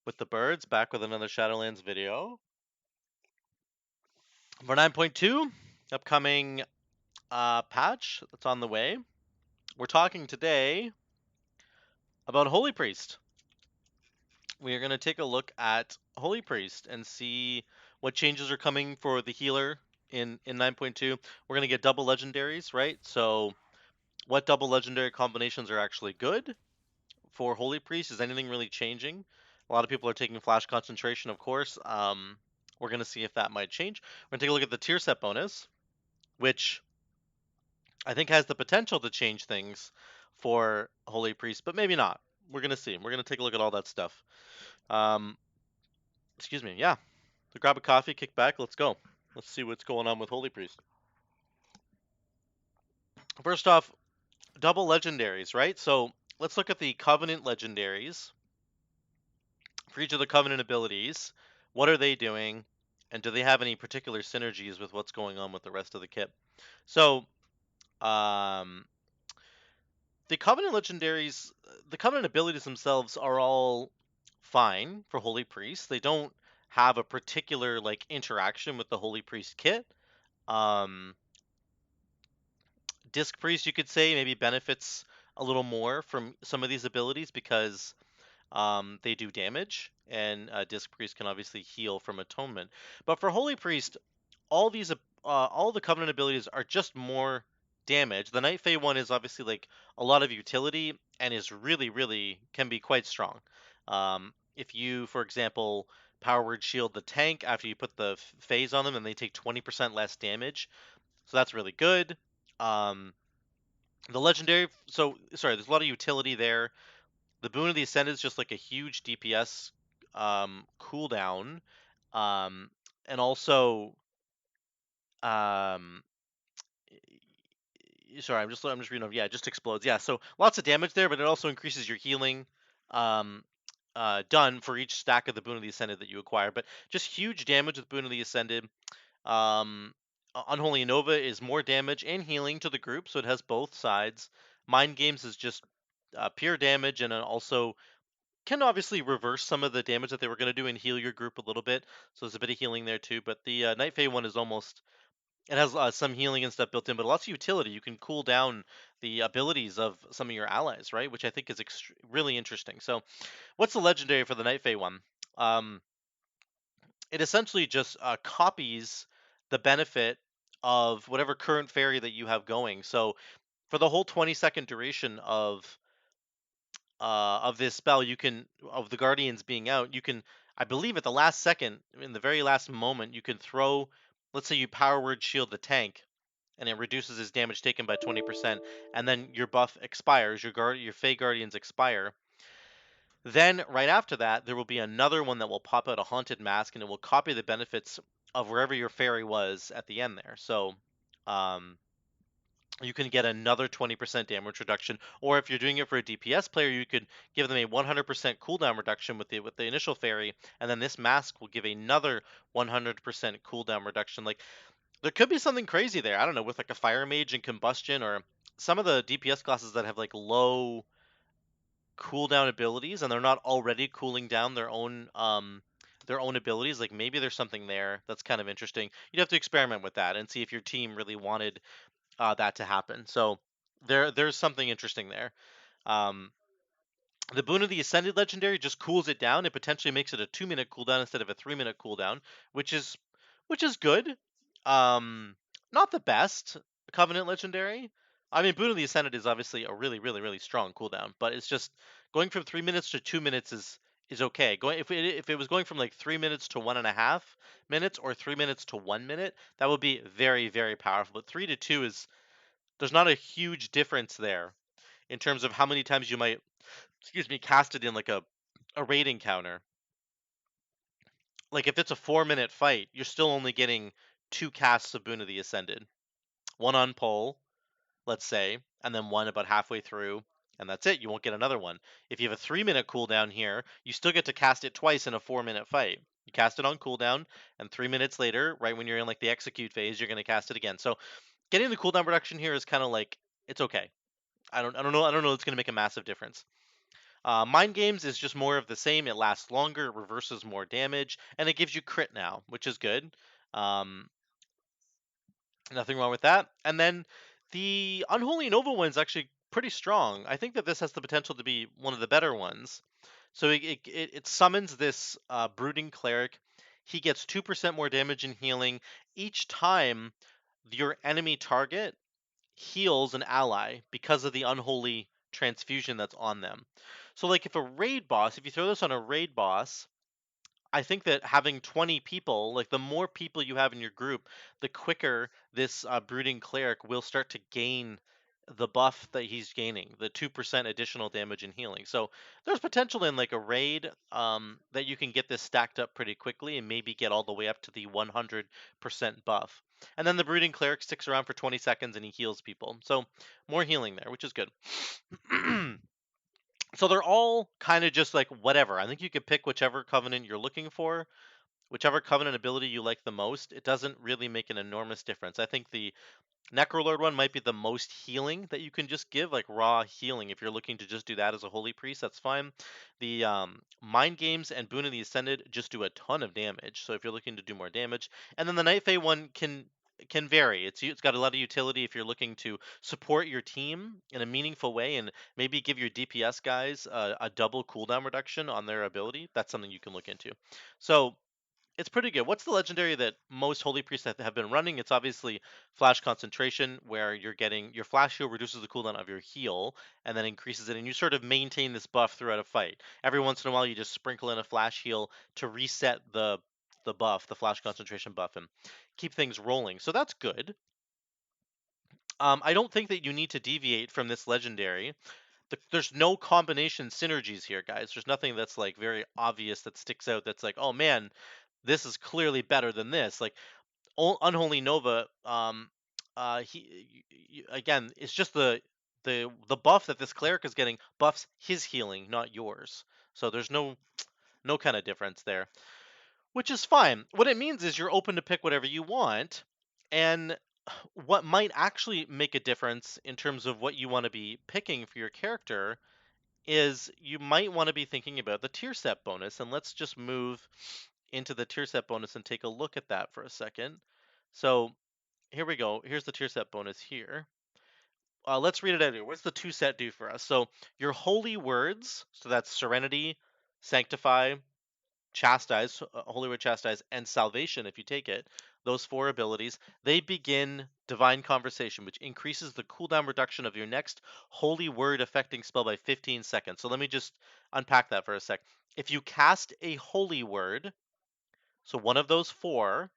with the birds, back with another Shadowlands video. For 9.2, upcoming patch that's on the way. We're talking today about Holy Priest. We are going to take a look at Holy Priest and see what changes are coming for the healer in 9.2. We're going to get double legendaries, right? So what double legendary combinations are actually good for Holy Priest? Is anything really changing? A lot of people are taking Flash Concentration, of course. We're going to see if that might change. We're going to take a look at the tier set bonus, which I think has the potential to change things for Holy Priest, but maybe not. We're going to see. We're going to take a look at all that stuff. Um, excuse me. Yeah. So grab a coffee, kick back. Let's go. Let's see what's going on with Holy Priest. First off, double legendaries, right? So let's look at the Covenant legendaries. For each of the Covenant abilities, what are they doing, and do they have any particular synergies with what's going on with the rest of the kit? So, um, the Covenant legendaries, the Covenant abilities themselves are all fine for Holy Priest. They don't have a particular like interaction with the Holy Priest kit. Um, Disc Priest, you could say, maybe benefits a little more from some of these abilities because they do damage, and Disc Priest can obviously heal from Atonement. But for Holy Priest, all the Covenant abilities are just more damage. The Night Fae one is obviously like a lot of utility and is really can be quite strong. If you, for example, Power Word Shield the tank after you put the phase on them, and they take 20% less damage, so that's really good. Um, the legendary, so sorry, there's a lot of utility there. The Boon of the Ascended is just like a huge DPS cooldown, and also um, sorry, I'm just reading over. Yeah, it just explodes. Yeah, so lots of damage there, but it also increases your healing um, done for each stack of the Boon of the Ascended that you acquire. But just huge damage with Boon of the Ascended. Unholy Nova is more damage and healing to the group, so it has both sides. Mind Games is just pure damage, and then also can obviously reverse some of the damage that they were going to do and heal your group a little bit. So there's a bit of healing there too. But the Night Fae one is almost, it has some healing and stuff built in, but lots of utility. You can cool down the abilities of some of your allies, right? Which I think is really interesting. So what's the legendary for the Night Fae one? Um, it essentially just copies the benefit of whatever current fairy that you have going. So for the whole 20-second duration of this spell, you can, of the guardians being out, you can, I believe, at the last second, in the very last moment, you can throw, let's say you power word shield the tank, and it reduces his damage taken by 20%, and then your buff expires, your Fey Guardians expire. Then right after that, there will be another one that will pop out, a Haunted Mask, and it will copy the benefits of wherever your fairy was at the end there. So um, you can get another 20% damage reduction, or if you're doing it for a DPS player, you could give them a 100% cooldown reduction with the initial fairy, and then this mask will give another 100% cooldown reduction. Like, there could be something crazy there. I don't know, with like a fire mage and combustion, or some of the DPS classes that have like low cooldown abilities, and they're not already cooling down their own abilities. Like, maybe there's something there that's kind of interesting. You'd have to experiment with that and see if your team really wanted that to happen. So there's something interesting there. Um, the Boon of the Ascended Legendary just cools it down. It potentially makes it a 2-minute cooldown instead of a 3-minute cooldown, which is good. Um, Not the best Covenant Legendary. I mean, Boon of the Ascended is obviously a really strong cooldown, but it's just going from 3 minutes to 2 minutes is okay. Going, if it was going from like 3 minutes to 1.5 minutes, or 3 minutes to 1 minute, that would be very powerful. But 3 to 2 is, there's not a huge difference there in terms of how many times you might, excuse me, cast it in like a raid encounter. Like, if it's a 4-minute fight, you're still only getting 2 casts of Boon of the Ascended. One on pull, let's say, and then one about halfway through, and that's it. You won't get another one. If you have a 3-minute cooldown here, you still get to cast it twice in a 4-minute fight. You cast it on cooldown, and 3 minutes later, right when you're in like the execute phase, you're going to cast it again. So getting the cooldown reduction here is kind of like, it's okay. I don't know. It's going to make a massive difference. Mind Games is just more of the same. It lasts longer, it reverses more damage, and it gives you crit now, which is good. Um, Nothing wrong with that. And then the Unholy Nova one's actually pretty strong. I think that this has the potential to be one of the better ones. So it summons this Brooding Cleric. He gets 2% more damage and healing each time your enemy target heals an ally because of the Unholy transfusion that's on them. So, like, if you throw this on a raid boss, I think that having 20 people, like the more people you have in your group, the quicker this brooding cleric will start to gain the buff that he's gaining, the 2% additional damage and healing. So there's potential in like a raid that you can get this stacked up pretty quickly and maybe get all the way up to the 100% buff. And then the brooding cleric sticks around for 20 seconds and he heals people. So more healing there, which is good. So they're all kind of just like whatever. I think you could pick whichever covenant you're looking for, whichever covenant ability you like the most. It doesn't really make an enormous difference. I think the Necrolord one might be the most healing that you can just give, like raw healing. If you're looking to just do that as a holy priest, that's fine. The Mind Games and Boon of the Ascended just do a ton of damage. So if you're looking to do more damage, and then the Night Fae one can vary. It's got a lot of utility if you're looking to support your team in a meaningful way and maybe give your DPS guys a double cooldown reduction on their ability. That's something you can look into. So it's pretty good. What's the legendary that most holy priests have been running? It's obviously flash concentration, where you're getting your flash heal reduces the cooldown of your heal and then increases it, and you sort of maintain this buff throughout a fight. Every once in a while, you just sprinkle in a flash heal to reset the buff, the flash concentration buff, and keep things rolling. So that's good. I don't think that you need to deviate from this legendary. There's no combination synergies here, guys. There's nothing that's like very obvious that sticks out. That's like, oh man, this is clearly better than this. Like Unholy Nova, again, it's just the buff that this cleric is getting buffs his healing, not yours. So there's no kind of difference there, which is fine. What it means is you're open to pick whatever you want, and what might actually make a difference in terms of what you want to be picking for your character is you might want to be thinking about the tier set bonus. And let's just move into the tier set bonus and take a look at that for a second. So here we go. Here's the tier set bonus here. Let's read it out here. What's the two set do for us? So your holy words, so that's serenity, sanctify, chastise, holy word chastise, and salvation, if you take it, those four abilities, they begin divine conversation, which increases the cooldown reduction of your next holy word affecting spell by 15 seconds. So let me just unpack that for a sec. If you cast a holy word, so one of those four,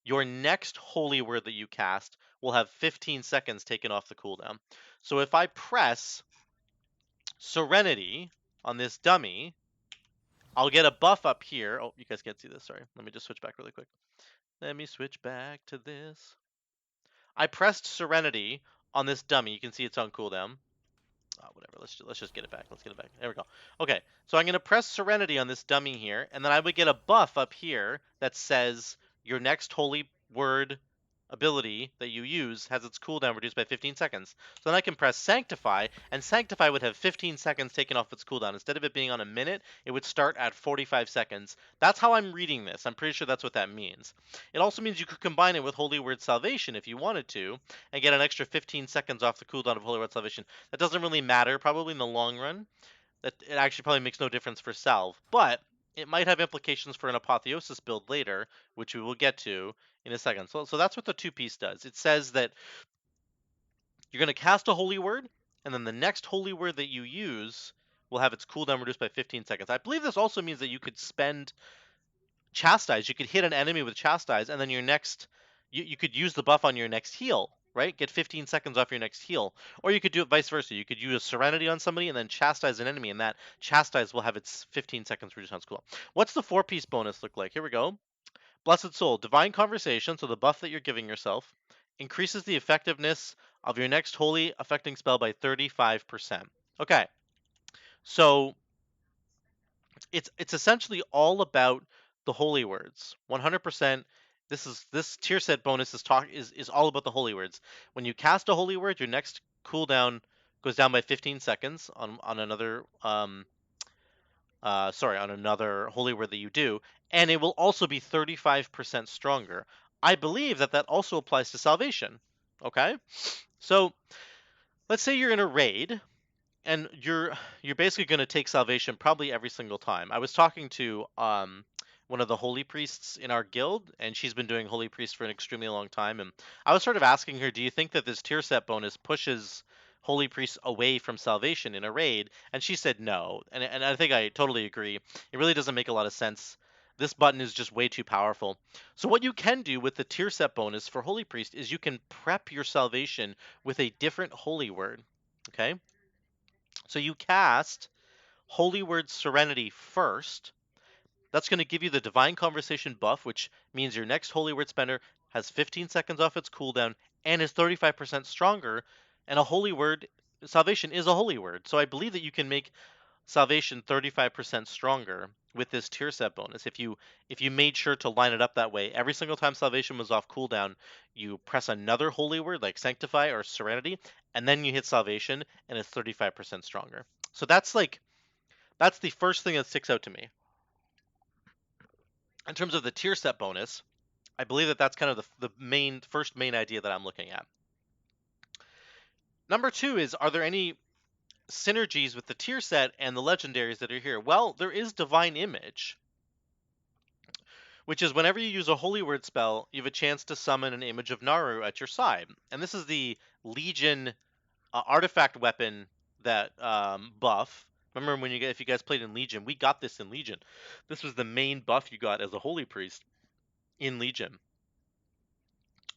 your next holy word that you cast will have 15 seconds taken off the cooldown. So if I press Serenity on this dummy, I'll get a buff up here. Oh, you guys can't see this. Sorry. Let me just switch back really quick. Let me switch back to this. I pressed Serenity on this dummy. You can see it's on cooldown. Whatever. Let's just get it back. Let's get it back. There we go. Okay. So I'm gonna press Serenity on this dummy here, and then I would get a buff up here that says your next holy word ability that you use has its cooldown reduced by 15 seconds. So then I can press Sanctify, and Sanctify would have 15 seconds taken off its cooldown. Instead of it being on a minute, it would start at 45 seconds. That's how I'm reading this. I'm pretty sure that's what that means. It also means you could combine it with Holy Word Salvation if you wanted to, and get an extra 15 seconds off the cooldown of Holy Word Salvation. That doesn't really matter, probably in the long run. That it actually probably makes no difference for salve, but it might have implications for an apotheosis build later, which we will get to in a second. So that's what the two piece does. It says that you're going to cast a holy word, and then the next holy word that you use will have its cooldown reduced by 15 seconds. I believe this also means that you could spend chastise. You could hit an enemy with chastise, and then your next, you could use the buff on your next heal, right? Get 15 seconds off your next heal. Or you could do it vice versa. You could use Serenity on somebody and then chastise an enemy, and that chastise will have its 15 seconds reduced on cooldown. What's the four-piece bonus look like? Here we go. Blessed Soul, Divine Conversation, so the buff that you're giving yourself, increases the effectiveness of your next holy affecting spell by 35%. Okay, so it's essentially all about the holy words. 100%. This tier set bonus is all about the holy words. When you cast a holy word, your next cooldown goes down by 15 seconds on another on another holy word that you do, and it will also be 35% stronger. I believe that that also applies to salvation. Okay, so let's say you're in a raid and you're basically going to take salvation probably every single time. I was talking to one of the holy priests in our guild, and she's been doing holy priest for an extremely long time, and I was sort of asking her, do you think that this tier set bonus pushes holy priests away from salvation in a raid? And she said no, and I think I totally agree. It really doesn't make a lot of sense. This button is just way too powerful. So what you can do with the tier set bonus for holy priest is you can prep your salvation with a different holy word. Okay, so you cast Holy Word Serenity first. That's going to give you the Divine Conversation buff, which means your next Holy Word spender has 15 seconds off its cooldown and is 35% stronger. And a Holy Word, Salvation is a Holy Word. So I believe that you can make Salvation 35% stronger with this tier set bonus. If you made sure to line it up that way, every single time Salvation was off cooldown, you press another Holy Word like Sanctify or Serenity, and then you hit Salvation, and it's 35% stronger. So that's the first thing that sticks out to me. In terms of the tier set bonus, I believe that that's kind of the first main idea that I'm looking at. Number two is, are there any synergies with the tier set and the legendaries that are here? Well, there is Divine Image, which is whenever you use a Holy Word spell, you have a chance to summon an image of Naru at your side. And this is the Legion artifact weapon that buff. Remember if you guys played in Legion, we got this in Legion. This was the main buff you got as a Holy Priest in Legion.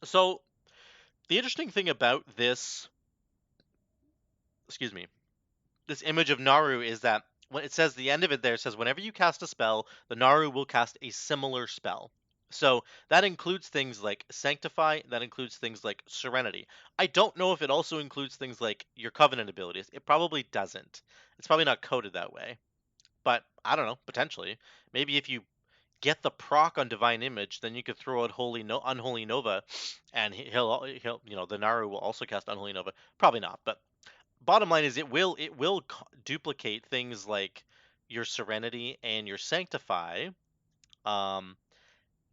So the interesting thing about this, excuse me, this image of Naru is that when it says the end of it there, it says whenever you cast a spell, the Naru will cast a similar spell. So that includes things like Sanctify, that includes things like Serenity. I don't know if it also includes things like your Covenant abilities. It probably doesn't. It's probably not coded that way. But I don't know, potentially. Maybe if you get the proc on Divine Image, then you could throw out Unholy Nova, and he'll the Naru will also cast Unholy Nova. Probably not, but bottom line is it will duplicate things like your Serenity and your Sanctify, um,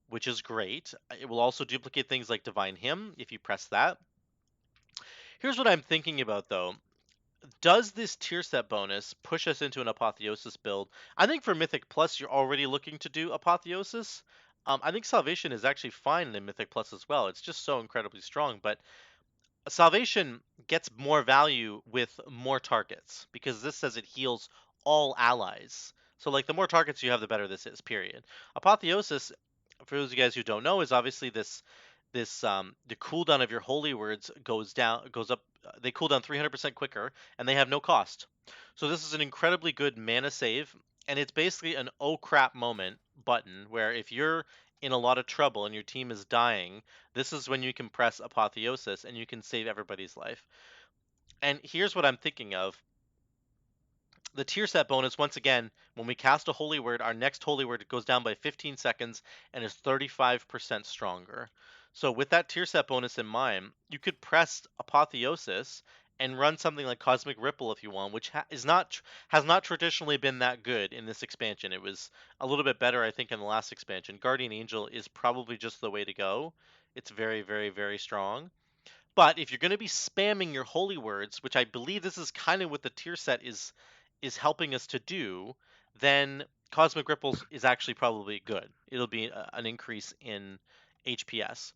which is great. It will also duplicate things like Divine Hymn if you press that. Here's what I'm thinking about though. Does this tier set bonus push us into an Apotheosis build? I think for Mythic Plus, you're already looking to do Apotheosis. I think Salvation is actually fine in Mythic Plus as well. It's just so incredibly strong. But Salvation gets more value with more targets because this says it heals all allies. So like the more targets you have, the better this is. Period. Apotheosis, for those of you guys who don't know, is obviously this the cooldown of your holy words goes up. They cool down 300% quicker, and they have no cost. So this is an incredibly good mana save, and it's basically an oh crap moment button where if you're in a lot of trouble and your team is dying, this is when you can press Apotheosis and you can save everybody's life. And here's what I'm thinking of. The tier set bonus, once again, when we cast a holy word, our next holy word goes down by 15 seconds and is 35% stronger. So with that tier set bonus in mind, you could press Apotheosis and run something like Cosmic Ripple if you want, which has not traditionally been that good in this expansion. It was a little bit better, I think, in the last expansion. Guardian Angel is probably just the way to go. It's very, very, very strong. But if you're going to be spamming your holy words, which I believe this is kind of what the tier set is helping us to do, then Cosmic Ripples is actually probably good. It'll be an increase in HPS.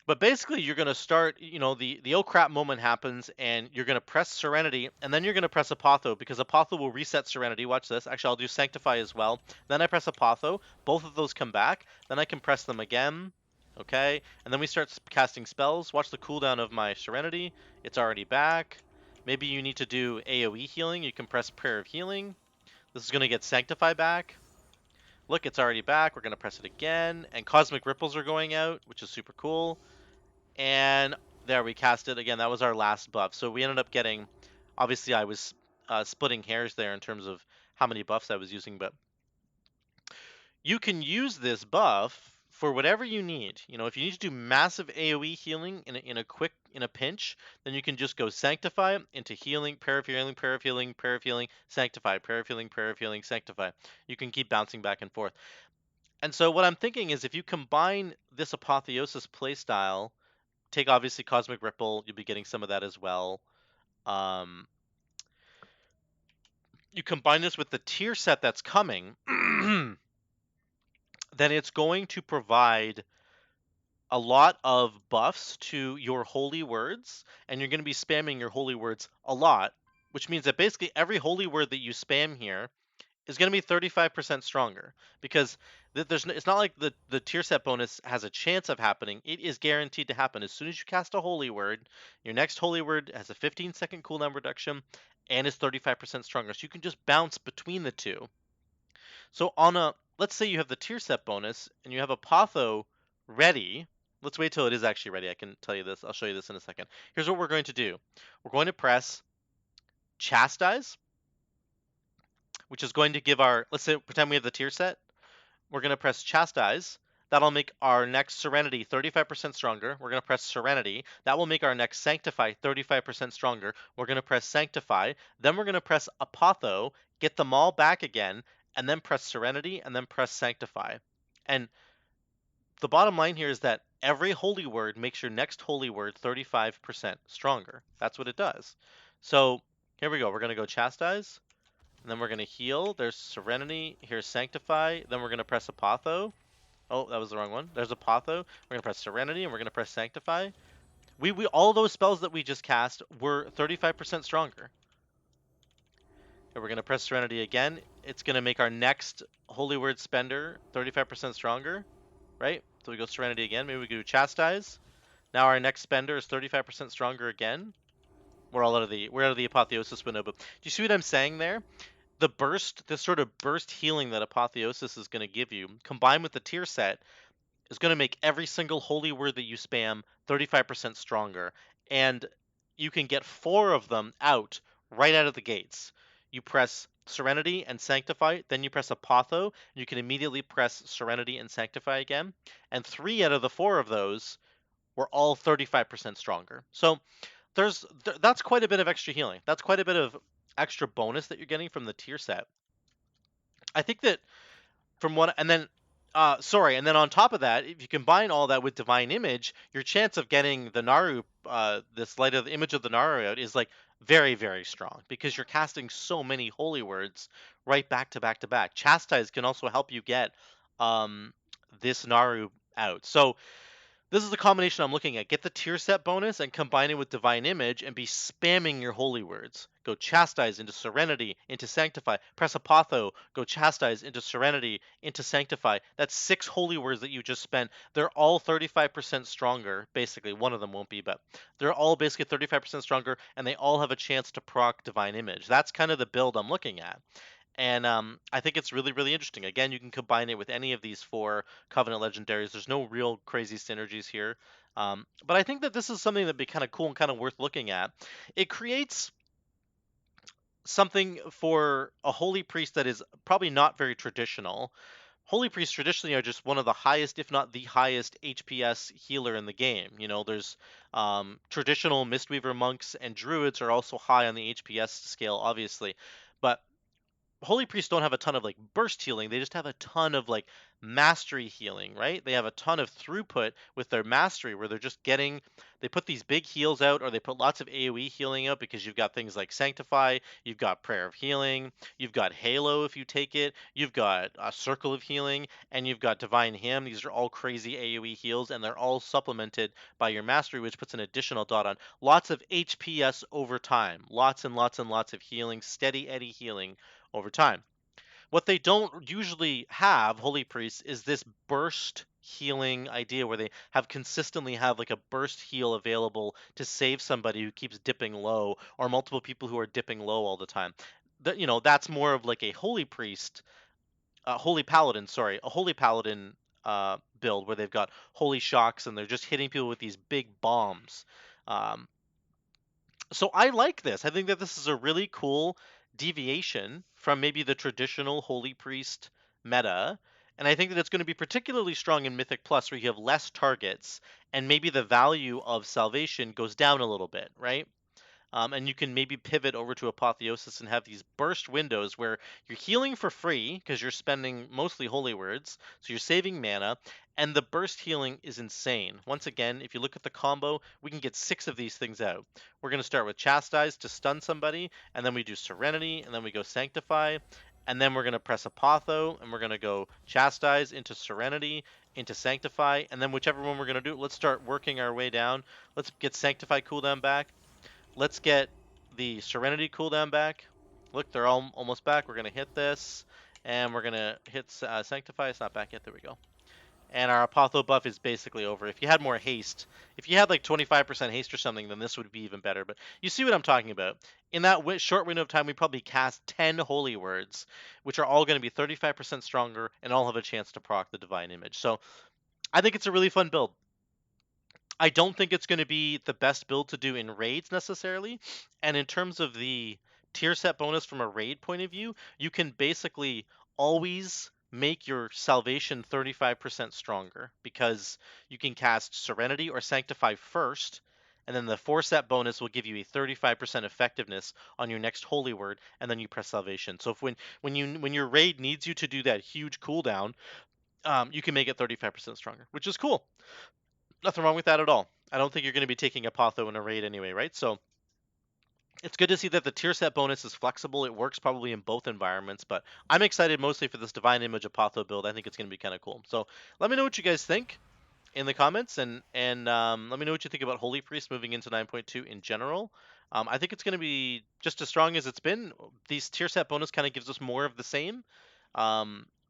But basically, you're going to start, the oh crap moment happens, and you're going to press Serenity, and then you're going to press Apotho, because Apotho will reset Serenity. Watch this. Actually, I'll do Sanctify as well. Then I press Apotho. Both of those come back. Then I can press them again. Okay, and then we start casting spells. Watch the cooldown of my Serenity. It's already back. Maybe you need to do AoE healing. You can press Prayer of Healing. This is going to get Sanctify back. Look, it's already back. We're going to press it again. And Cosmic Ripples are going out, which is super cool. And there, we cast it again. That was our last buff. So we ended up getting, obviously I was splitting hairs there in terms of how many buffs I was using, but you can use this buff for whatever you need, if you need to do massive AoE healing in a pinch, then you can just go sanctify into healing, prayer of healing, prayer of healing, prayer of healing, sanctify, prayer of healing, prayer of healing, sanctify. You can keep bouncing back and forth. And so what I'm thinking is if you combine this Apotheosis playstyle, take obviously Cosmic Ripple, you'll be getting some of that as well. Um, you combine this with the tier set that's coming, then it's going to provide a lot of buffs to your holy words, and you're going to be spamming your holy words a lot, which means that basically every holy word that you spam here is going to be 35% stronger, because it's not like the tier set bonus has a chance of happening. It is guaranteed to happen. As soon as you cast a holy word, your next holy word has a 15-second cooldown reduction and is 35% stronger. So you can just bounce between the two. So let's say you have the tier set bonus and you have a Potho ready. Let's wait till it is actually ready. I can tell you this. I'll show you this in a second. Here's what we're going to do. We're going to press Chastise, which is going to give let's say, pretend we have the tier set. We're going to press Chastise. That'll make our next Serenity 35% stronger. We're going to press Serenity. That will make our next Sanctify 35% stronger. We're going to press Sanctify. Then we're going to press Apotho, get them all back again, and then press Serenity, and then press Sanctify. And the bottom line here is that every holy word makes your next holy word 35% stronger. That's what it does. So here we go. We're going to go Chastise, and then we're going to heal. There's Serenity. Here's Sanctify. Then we're going to press Apotho. Oh, that was the wrong one. There's Apotho. We're going to press Serenity, and we're going to press Sanctify. All those spells that we just cast were 35% stronger. And we're going to press Serenity again. It's going to make our next Holy Word Spender 35% stronger, right? So we go Serenity again. Maybe we do Chastise. Now our next Spender is 35% stronger again. We're out of the Apotheosis window, but do you see what I'm saying there? This sort of burst healing that Apotheosis is going to give you, combined with the tier set, is going to make every single holy word that you spam 35% stronger. And you can get 4 of them out right out of the gates. You press Serenity and Sanctify, then you press Apotho, and you can immediately press Serenity and Sanctify again. And 3 out of the 4 of those were all 35% stronger. So that's quite a bit of extra healing. That's quite a bit of extra bonus that you're getting from the tier set. I think that and then on top of that, if you combine all that with Divine Image, your chance of getting the Naru, this light of the image of the Naru out is like very, very strong, because you're casting so many holy words right back to back to back. Chastise can also help you get this Naru out. So this is the combination I'm looking at. Get the tier set bonus and combine it with Divine Image and be spamming your holy words. Go Chastise into Serenity, into Sanctify. Press Apotho, go Chastise into Serenity, into Sanctify. That's 6 holy words that you just spent. They're all 35% stronger, basically. One of them won't be, but they're all basically 35% stronger, and they all have a chance to proc Divine Image. That's kind of the build I'm looking at. And I think it's really, really interesting. Again, you can combine it with any of these 4 Covenant Legendaries. There's no real crazy synergies here. But I think that this is something that'd be kind of cool and kind of worth looking at. It creates something for a Holy Priest that is probably not very traditional. Holy Priests traditionally are just one of the highest, if not the highest, HPS healer in the game. There's traditional Mistweaver monks and druids are also high on the HPS scale, obviously. But holy priests don't have a ton of like burst healing. They just have a ton of like mastery healing, right? They have a ton of throughput with their mastery, where they put these big heals out, or they put lots of AoE healing out, because you've got things like Sanctify, you've got Prayer of Healing, you've got Halo if you take it, you've got a Circle of Healing, and you've got Divine Hymn. These are all crazy AoE heals, and they're all supplemented by your mastery, which puts an additional dot on. Lots of HPS over time. Lots and lots and lots of healing, steady Eddie healing over time. What they don't usually have, holy priests, is this burst healing idea where they consistently have like a burst heal available to save somebody who keeps dipping low, or multiple people who are dipping low all the time. That's more of like a holy priest, holy paladin, sorry, a holy paladin build, where they've got holy shocks and they're just hitting people with these big bombs. Um, so I like this. I think that this is a really cool deviation from maybe the traditional holy priest meta, And I think that it's going to be particularly strong in Mythic Plus where you have less targets and maybe the value of salvation goes down a little bit, right? And you can maybe pivot over to Apotheosis and have these burst windows where you're healing for free because you're spending mostly holy words, so you're saving mana, and the burst healing is insane. Once again, if you look at the combo, we can get 6 of these things out. We're going to start with Chastise to stun somebody, and then we do Serenity, and then we go Sanctify, and then we're going to press Apotho, and we're going to go Chastise into Serenity, into Sanctify, and then whichever one we're going to do, let's start working our way down. Let's get Sanctify cooldown back. Let's get the Serenity cooldown back. Look, they're all almost back. We're going to hit this, and we're going to hit Sanctify. It's not back yet. There we go. And our Apotho buff is basically over. If you had more haste, if you had like 25% haste or something, then this would be even better. But you see what I'm talking about. In that short window of time, we probably cast 10 Holy Words, which are all going to be 35% stronger and all have a chance to proc the Divine Image. So I think it's a really fun build. I don't think it's going to be the best build to do in raids necessarily. And in terms of the tier set bonus from a raid point of view, you can basically always make your salvation 35% stronger because you can cast Serenity or Sanctify first, and then the 4-set bonus will give you a 35% effectiveness on your next holy word, and then you press salvation. So if when your raid needs you to do that huge cooldown, you can make it 35% stronger, which is cool. Nothing wrong with that at all. I don't think you're going to be taking Apotho in a raid anyway, right? So it's good to see that the tier set bonus is flexible. It works probably in both environments, but I'm excited mostly for this Divine Image Apotho build. I think it's going to be kind of cool. So let me know what you guys think in the comments, and let me know what you think about Holy Priest moving into 9.2 in general. I think it's going to be just as strong as it's been. These tier set bonus kind of gives us more of the same.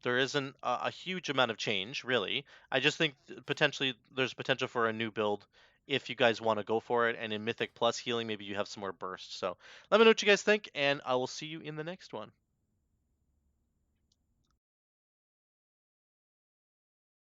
There isn't a huge amount of change, really. I just think potentially there's potential for a new build if you guys want to go for it. And in Mythic Plus healing, maybe you have some more bursts. So let me know what you guys think, and I will see you in the next one.